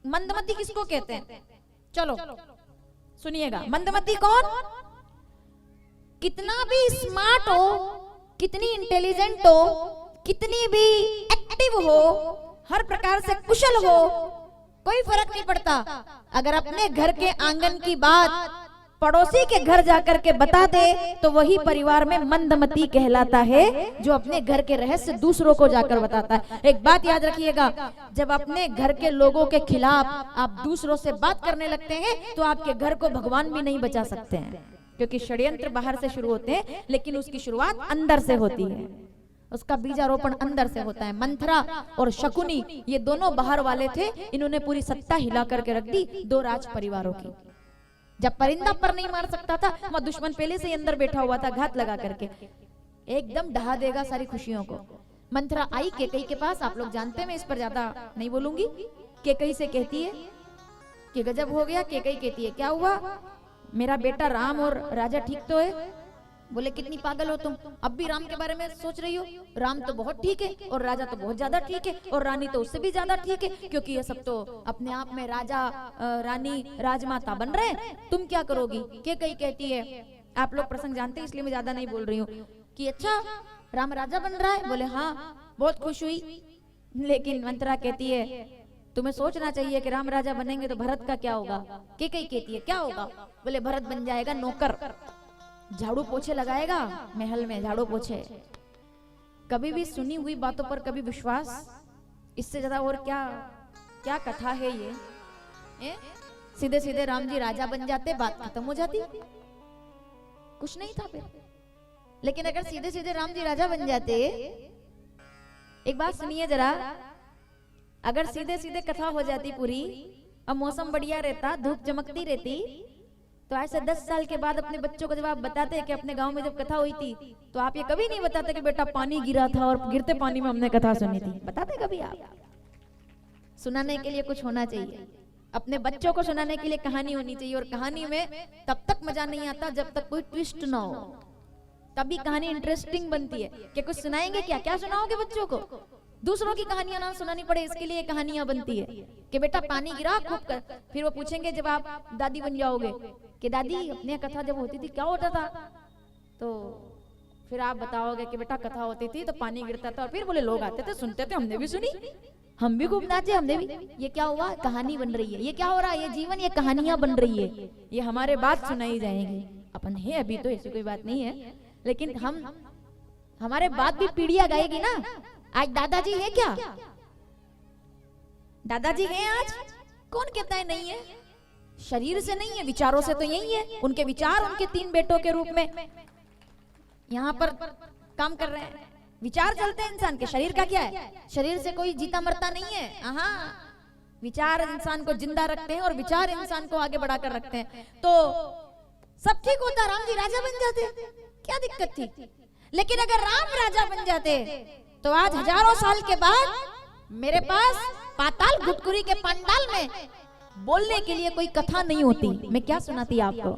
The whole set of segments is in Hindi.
मंदमती किसको कहते हैं? चलो सुनिएगा, मंदमती कौन? कितना भी स्मार्ट हो, कितनी इंटेलिजेंट हो, कितनी भी एक्टिव हो, हर प्रकार से कुशल हो, कोई फर्क नहीं पड़ता। अगर अपने घर के आंगन की बात पड़ोसी के घर जाकर के बता दे तो वही परिवार में मंदमती कहलाता है, जो अपने घर के रहस्य दूसरों को जाकर बताता है। एक बात याद रखिएगा, जब अपने घर के लोगों के खिलाफ आप दूसरों से बात करने लगते हैं तो आपके घर को भगवान भी नहीं बचा सकते हैं, क्योंकि षड्यंत्र बाहर से शुरू होते हैं लेकिन उसकी शुरुआत अंदर से होती है, उसका बीजारोपण अंदर से होता है। मंथरा और शकुनी ये दोनों बाहर वाले थे, इन्होंने पूरी सत्ता हिला करके रख दी दो राज परिवारों की। जब परिंदा पर नहीं मार सकता था, वह दुश्मन पहले से ही अंदर बैठा हुआ था, घात लगा करके एकदम ढहा देगा सारी खुशियों को। मंथरा आई केकई के पास, आप लोग जानते हैं, मैं इस पर ज्यादा नहीं बोलूंगी। केकई से कहती है कि गजब हो गया। केकई कहती है क्या हुआ, मेरा बेटा राम और राजा ठीक तो है? बोले कितनी पागल हो तुम, अब भी राम के बारे में सोच रही हो? राम तो बहुत ठीक है और राजा तो बहुत ज्यादा ठीक है और रानी तो उससे भी ज्यादा ठीक है, क्योंकि ये सब तो अपने आप में राजा रानी राजमाता बन रहे हैं, तुम क्या करोगी? केकई कहती है, आप लोग प्रसंग जानते हैं इसलिए मैं ज्यादा नहीं बोल रही हूँ, कि अच्छा राम राजा बन रहा है? बोले हाँ, बहुत खुश हुई। लेकिन मंथरा कहती है तुम्हें सोचना चाहिए कि राम राजा बनेंगे तो भरत का क्या होगा? केकई कहती है क्या होगा? बोले भरत बन जाएगा नौकर, झाड़ू पोछे लगाएगा महल में, झाड़ू पोछे। कभी भी सुनी हुई बातों पर कभी विश्वास, इससे ज्यादा और क्या क्या कथा है ये? सीधे सीधे राम जी राजा बन जाते, बात खत्म हो जाती, कुछ नहीं था फिर। लेकिन अगर सीधे सीधे राम जी राजा बन जाते, एक बात सुनिए जरा, अगर सीधे सीधे कथा हो जाती पूरी और मौसम बढ़िया रहता, धूप चमकती रहती, तो ऐसे 10 साल के बाद अपने बच्चों को जब आप बताते कि अपने गांव में जब कथा हुई थी, तो आप ये कभी नहीं बताते कि बेटा पानी गिरा था और गिरते पानी में हमने कथा सुनी थी। बताते कभी आप? सुनाने के लिए कुछ होना चाहिए, अपने बच्चों को सुनाने के लिए कहानी होनी चाहिए, और कहानी में तब तक मजा नहीं आता जब तक कोई ट्विस्ट ना हो, तभी कहानी इंटरेस्टिंग बनती है। कि कुछ सुनाएंगे क्या? क्या सुनाओगे बच्चों को? दूसरों की कहानियां ना सुनानी पड़े, इसके लिए कहानियां बनती है कि बेटा पानी गिरा खूब कर। फिर वो पूछेंगे जब आप दादी बन जाओगे कि दादी अपने कथा जब होती थी क्या होता था? तो फिर आप बताओगे कि बेटा कथा होती थी तो पानी गिरता था, और फिर बोले लोग आते थे सुनते थे, हमने भी सुनी, हम भी खूब नाचे, हमने भी। ये क्या हुआ? कहानी बन रही है। ये क्या हो रहा है? ये जीवन, ये कहानियां बन रही है, ये हमारे बात सुनाई जाएंगी। अपन है अभी तो ऐसी कोई बात नहीं है, लेकिन हम हमारे बात भी पीढ़ियां गाएगी ना। आज दादाजी है क्या? दादाजी हैं आज? कौन कहता है नहीं है? शरीर से नहीं है, विचारों से तो यही है। उनके विचार उनके 3 बेटों के रूप में यहाँ पर काम कर रहे हैं। विचार चलते हैं इंसान के, शरीर का क्या है? शरीर से कोई जीता मरता नहीं है। हाँ, विचार इंसान को जिंदा रखते हैं और विचार इंसान को आगे बढ़ाकर रखते हैं। तो सब ठीक होता, राम जी राजा बन जाते, क्या दिक्कत थी? लेकिन अगर राम राजा बन जाते तो आज हजारों साल के बाद मेरे पास पाताल गुटकुरी के पंडाल में बोलने के लिए कोई कथा नहीं होती। मैं क्या सुनाती आपको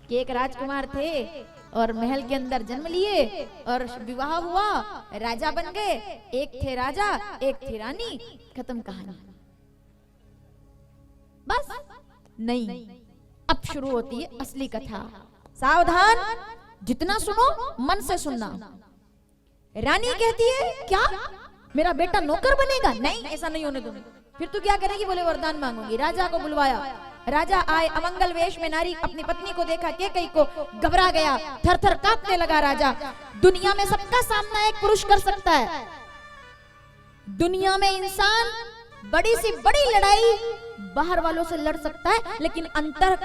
कि एक राजकुमार थे और महल के अंदर जन्म लिए और विवाह हुआ, राजा बन गए। एक थे राजा, एक थी रानी, खत्म कहानी। बस नहीं, अब शुरू होती है असली कथा। सावधान, जितना सुनो मन से सुनना। रानी कहती है क्या मेरा बेटा नौकर बनेगा? नहीं, ऐसा नहीं होने दूंगी। फिर तू क्या करेगी? बोले वरदान मांगूंगी। राजा को बुलवाया, राजा आए, अमंगल वेश में नारी अपनी पत्नी को देखा, केकई को घबरा गया, थर थर कांपने लगा राजा। दुनिया में सबका सामना एक पुरुष कर सकता है। दुनिया में इंसान बड़ी सी बड़ी लड़ाई बाहर वालों से लड़ सकता है, लेकिन अंतर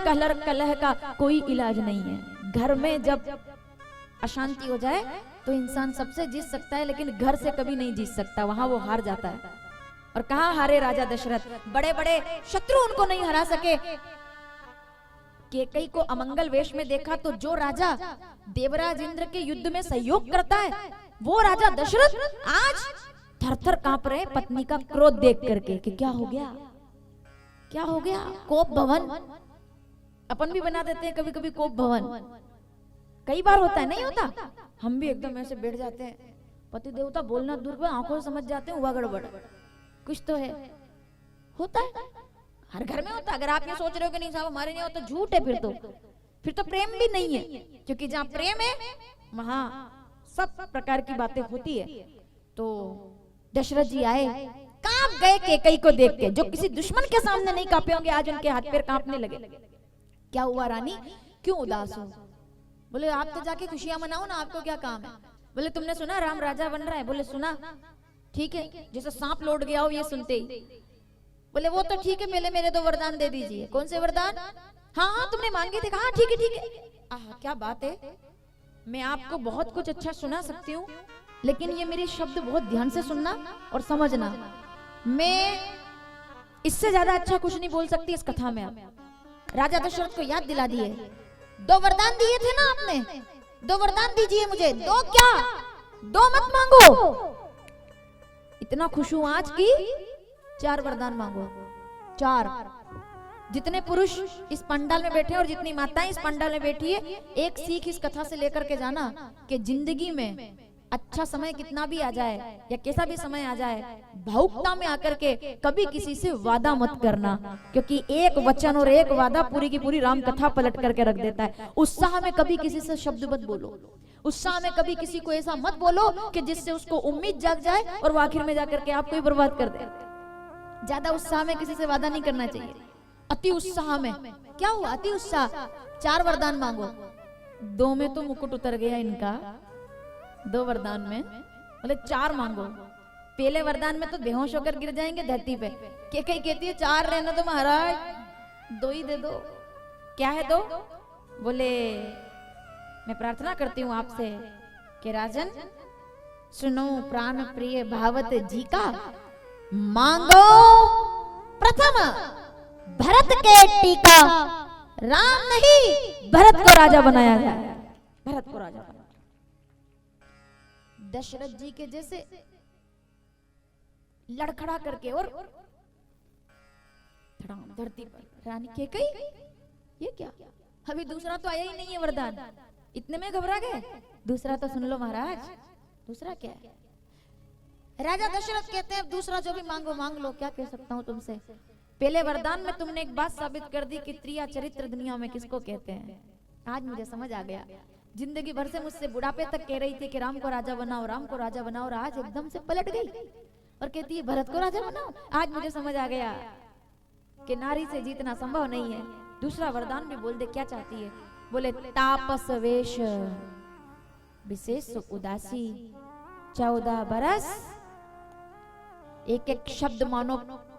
कलह का कोई इलाज नहीं है। घर में जब अशांति हो जाए तो इंसान सबसे जीत सकता है, लेकिन घर से कभी नहीं जीत सकता, वहां वो हार जाता है। और कहां हारे राजा दशरथ? बड़े बड़े शत्रु उनको नहीं हरा सके। केकई को अमंगल वेश में देखा तो जो राजा देवराज इंद्र के युद्ध में सहयोग करता है, वो राजा दशरथ आज थर थर कांप रहे पत्नी का क्रोध देख करके कि क्या हो गया, क्या हो गया। कोप भवन अपन भी बना देते हैं कभी कभी, कोप भवन कई बार होता है, नहीं होता? हम भी एकदम ऐसे बैठ जाते हैं, पति देवता बोलना दूर पर आंखों से समझ जाते हैं हुआ गड़बड़, कुछ तो है। होता है, हर घर में होता है। अगर आप ये सोच रहे हो कि नहीं साहब हमारे नहीं होता, झूठ है फिर तो प्रेम भी नहीं है, क्योंकि जहाँ प्रेम है वहां सब प्रकार की बातें होती है। तो दशरथ जी आए, कांप गए कैकेयी को देख के, जो किसी दुश्मन के सामने नहीं कांपे होंगे आज उनके हाथ पैर कांपने लगे। क्या हुआ रानी, क्यों उदास हो? बोले आप तो जाके खुशियां मनाओ ना, आपको क्या काम है? बोले तुमने सुना राम राजा बन रहा है? बोले सुना, ठीक है, जैसे सांप लौट गया हो ये सुनते ही। बोले वो तो ठीक है, पहले मेरे 2 वरदान दे दीजिए। कौन से वरदान? हाँ हाँ तुमने मांगे थे। कहा ठीक है ठीक है। आह क्या बात है, मैं आपको बहुत कुछ अच्छा सुना सकती हूँ, लेकिन ये मेरे शब्द बहुत ध्यान से सुनना और समझना। मैं इससे ज्यादा अच्छा कुछ नहीं बोल सकती इस कथा में। आप राजा दशरथ को याद दिला दिए, 2 वरदान दिए थे ना आपने, 2 वरदान दीजिए मुझे। 2 क्या, 2 मत मांगो, इतना खुश हूं आज की 4 वरदान मांगो। 4। जितने पुरुष इस पंडाल में बैठे हैं और जितनी माताएं इस पंडाल में बैठी है, एक सीख इस कथा से लेकर के जाना कि जिंदगी में अच्छा समय कितना भी आ जाए या कैसा भी समय आ जाए, भावुकता में आकर के कभी किसी से वादा मत करना, क्योंकि एक वचन और एक वादा पूरी की पूरी राम कथा पलट करके रख देता है। उत्साह में कभी किसी से शब्द मत बोलो, उत्साह में कभी किसी को ऐसा मत बोलो कि जिससे उसको उम्मीद जाग जाए और वो आखिर में जाकर के आपको ही बर्बाद कर दे। ज्यादा उत्साह में किसी से वादा नहीं करना चाहिए। अति उत्साह में क्या हुआ, अति उत्साह। 4 वरदान मांगो, 2 में तो मुकुट उतर गया इनका, 2 वरदान में बोले 4 मांगो। पहले वरदान में तो बेहोश होकर गिर जाएंगे धरती पे। कैकेयी कहती है 4 रहना तो महाराज, 2 ही दे दो। क्या है 2? बोले मैं प्रार्थना करती हूँ आपसे कि राजन सुनो प्राण प्रिय भावत जी का, मांगो प्रथम भरत के टीका। राम नहीं, भरत को राजा बनाया जाए, भरत को राजा बनाया। दशरथ जी के जैसे लड़खड़ा करके और धरती पर रानी कैकेयी, ये क्या? अभी दूसरा तो आया ही नहीं है वरदान, इतने में घबरा गए। दूसरा तो सुन लो महाराज, दूसरा क्या है? राजा दशरथ कहते हैं दूसरा जो भी मांगो मांग लो, क्या कह सकता हूँ तुमसे। पहले वरदान में तुमने एक बात साबित कर दी कि त्रिया चरित्र दुनिया में किसको कहते हैं। आज मुझे समझ आ गया। जिंदगी भर से मुझसे बुढ़ापे तक कह रही थी कि राम को राजा बनाओ, राम को राजा बनाओ, और आज एकदम से पलट गई और कहती है भरत को राजा बनाओ। आज मुझे समझ आ गया कि नारी से जीतना संभव नहीं है। दूसरा वरदान भी बोल दे, क्या चाहती है? बोले तापस वेश विशेष उदासी 14 बरस। एक एक शब्द मानो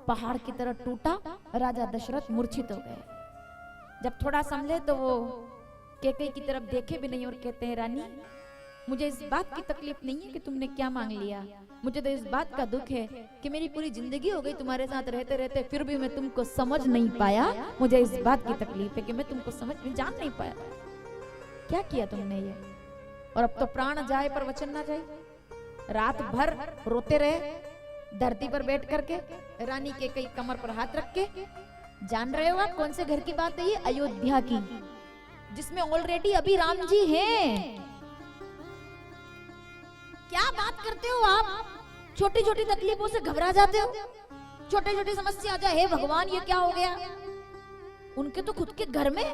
पहाड़ की तरह टूटा। राजा दशरथ मूर्छित हो गए। जब थोड़ा संभले तो वो कैकेयी की तरफ देखे भी नहीं और कहते हैं रानी मुझे इस बात की तकलीफ नहीं है कि तुमने क्या मांग लिया, मुझे तो इस बात का दुख है कि मेरी पूरी जिंदगी हो गई तुम्हारे साथ रहते रहते, फिर भी मैं तुमको समझ नहीं पाया। मुझे इस बात की तकलीफ है कि मैं तुमको समझ में जान नहीं पाया। क्या किया तुमने ये? और अब तो प्राण जाए पर वचन ना जाए। रात भर रोते रहे धरती पर बैठ करके, रानी कैकेयी कमर पर हाथ रख के। जान रहे हो आप कौन से घर की बात है ये? अयोध्या की, जिसमें ऑलरेडी अभी राम जी हैं। क्या बात करते हो आप? छोटी छोटी तकलीफों से घबरा जाते हो, छोटी छोटी समस्या आ जाए हे भगवान ये क्या हो गया। उनके तो खुद के घर में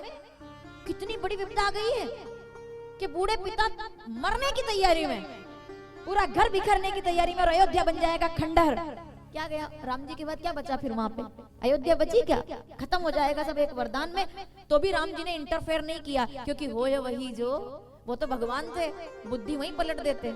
कितनी बड़ी विपदा आ गई है कि बूढ़े पिता मरने की तैयारी में, पूरा घर बिखरने की तैयारी में, और अयोध्या बन जाएगा खंडहर। क्या गया राम जी के बाद क्या बचा फिर वहां पे? अयोध्या बची क्या? खत्म हो जाएगा सब एक वरदान में। तो भी राम जी ने इंटरफेयर नहीं किया, क्योंकि हो या वही जो, वो तो भगवान थे, बुद्धि वहीं पलट देते।